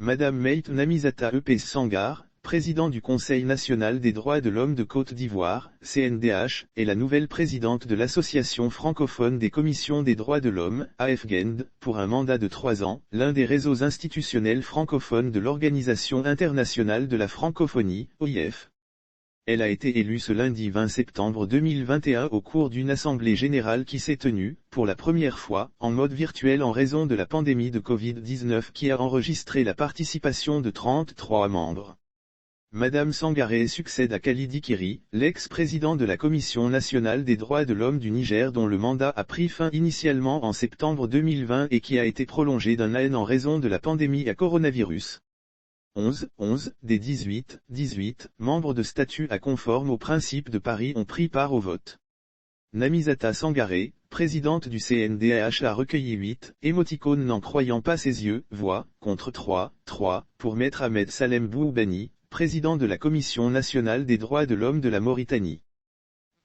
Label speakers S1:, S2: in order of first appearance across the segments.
S1: Madame Mayte Namisata Epes Sangar, président du Conseil national des droits de l'homme de Côte d'Ivoire, CNDH, est la nouvelle présidente de l'Association francophone des commissions des droits de l'homme, AFGEND, pour un mandat de 3 ans, l'un des réseaux institutionnels francophones de l'Organisation internationale de la francophonie, OIF. Elle a été élue ce lundi 20 septembre 2021 au cours d'une assemblée générale qui s'est tenue, pour la première fois, en mode virtuel en raison de la pandémie de Covid-19 qui a enregistré la participation de 33 membres. Madame Sangaré succède à Khalidi Kiri, l'ex-président de la Commission nationale des droits de l'homme du Niger dont le mandat a pris fin initialement en septembre 2020 et qui a été prolongé d'un an en raison de la pandémie à coronavirus. 11 des 18 membres de statut à conforme aux principes de Paris ont pris part au vote. Namisata Sangaré, présidente du CNDH a recueilli 8 émoticônes n'en croyant pas ses yeux, voix, contre 3 pour Maître Ahmed Salem Bouhoubani, président de la Commission nationale des droits de l'homme de la Mauritanie.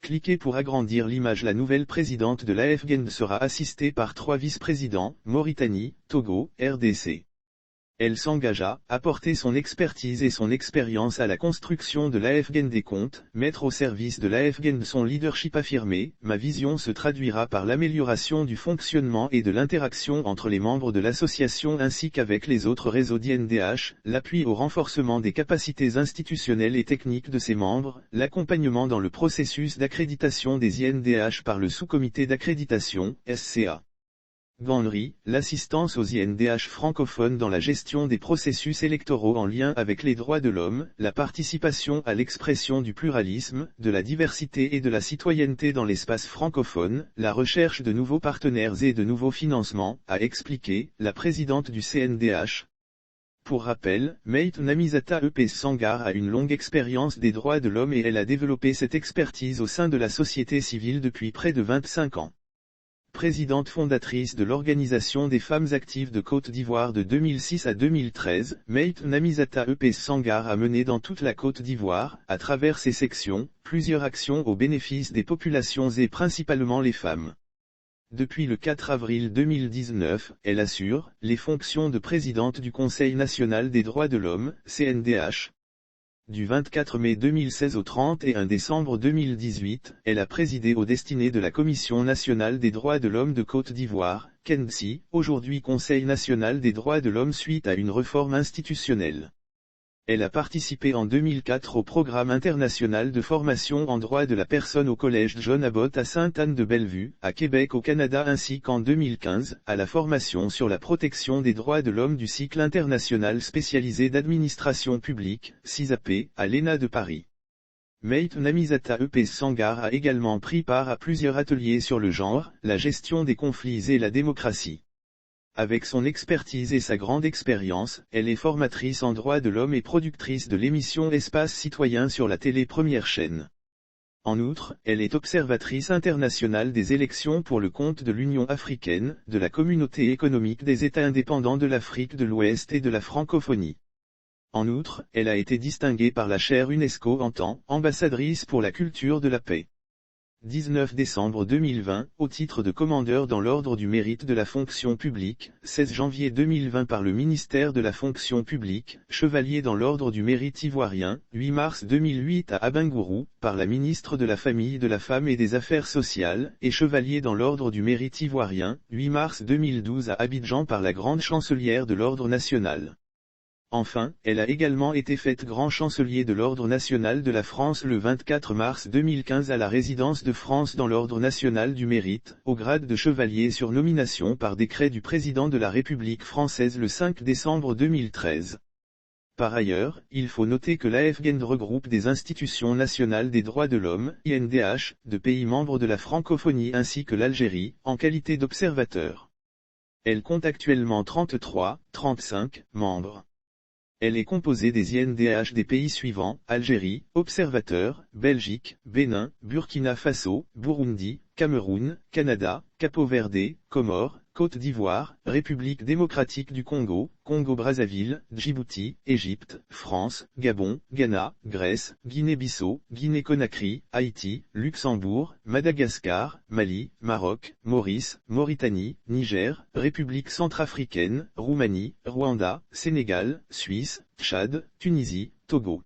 S1: Cliquez pour agrandir l'image. La nouvelle présidente de l'AFGEND sera assistée par 3 vice-présidents, Mauritanie, Togo, RDC. Elle s'engagea à apporter son expertise et son expérience à la construction de l'AFGEND des comptes, mettre au service de l'AFGEND son leadership affirmé. Ma vision se traduira par l'amélioration du fonctionnement et de l'interaction entre les membres de l'association ainsi qu'avec les autres réseaux d'INDH, l'appui au renforcement des capacités institutionnelles et techniques de ses membres, l'accompagnement dans le processus d'accréditation des INDH par le sous-comité d'accréditation, SCA. Gannery, l'assistance aux INDH francophones dans la gestion des processus électoraux en lien avec les droits de l'homme, la participation à l'expression du pluralisme, de la diversité et de la citoyenneté dans l'espace francophone, la recherche de nouveaux partenaires et de nouveaux financements, a expliqué la présidente du CNDH. Pour rappel, Mayte Namisata Epes Sangar a une longue expérience des droits de l'homme et elle a développé cette expertise au sein de la société civile depuis près de 25 ans. Présidente fondatrice de l'Organisation des femmes actives de Côte d'Ivoire de 2006 à 2013, Mayte Namisata Epes Sangar a mené dans toute la Côte d'Ivoire, à travers ses sections, plusieurs actions au bénéfice des populations et principalement les femmes. Depuis le 4 avril 2019, elle assure les fonctions de présidente du Conseil national des droits de l'homme, CNDH. Du 24 mai 2016 au 31 décembre 2018, elle a présidé aux destinées de la Commission nationale des droits de l'homme de Côte d'Ivoire, KNDC, aujourd'hui Conseil national des droits de l'homme suite à une réforme institutionnelle. Elle a participé en 2004 au programme international de formation en droit de la personne au collège John Abbott à Sainte-Anne-de-Bellevue, à Québec au Canada ainsi qu'en 2015, à la formation sur la protection des droits de l'homme du cycle international spécialisé d'administration publique, CISAP, à l'ENA de Paris. Mayte Namisata Epes Sangar a également pris part à plusieurs ateliers sur le genre, la gestion des conflits et la démocratie. Avec son expertise et sa grande expérience, elle est formatrice en droits de l'homme et productrice de l'émission Espace Citoyen sur la télé Première Chaîne. En outre, elle est observatrice internationale des élections pour le compte de l'Union africaine, de la Communauté économique des États indépendants de l'Afrique de l'Ouest et de la francophonie. En outre, elle a été distinguée par la chaire UNESCO en tant qu'ambassadrice pour la culture de la paix. 19 décembre 2020, au titre de commandeur dans l'ordre du mérite de la fonction publique, 16 janvier 2020 par le ministère de la fonction publique, chevalier dans l'ordre du mérite ivoirien, 8 mars 2008 à Abengourou, par la ministre de la Famille, de la Femme et des Affaires sociales, et chevalier dans l'ordre du mérite ivoirien, 8 mars 2012 à Abidjan par la grande chancelière de l'ordre national. Enfin, elle a également été faite grand chancelier de l'Ordre national de la France le 24 mars 2015 à la résidence de France dans l'Ordre national du mérite, au grade de chevalier sur nomination par décret du président de la République française le 5 décembre 2013. Par ailleurs, il faut noter que l'AFGEND regroupe des institutions nationales des droits de l'homme, INDH, de pays membres de la francophonie ainsi que l'Algérie, en qualité d'observateur. Elle compte actuellement 35 membres. Elle est composée des INDH des pays suivants, Algérie, observateur, Belgique, Bénin, Burkina Faso, Burundi, Cameroun, Canada, Capo Verde, Comores, Côte d'Ivoire, République démocratique du Congo, Congo-Brazzaville, Djibouti, Égypte, France, Gabon, Ghana, Grèce, Guinée-Bissau, Guinée-Conakry, Haïti, Luxembourg, Madagascar, Mali, Maroc, Maurice, Mauritanie, Niger, République centrafricaine, Roumanie, Rwanda, Sénégal, Suisse, Tchad, Tunisie, Togo.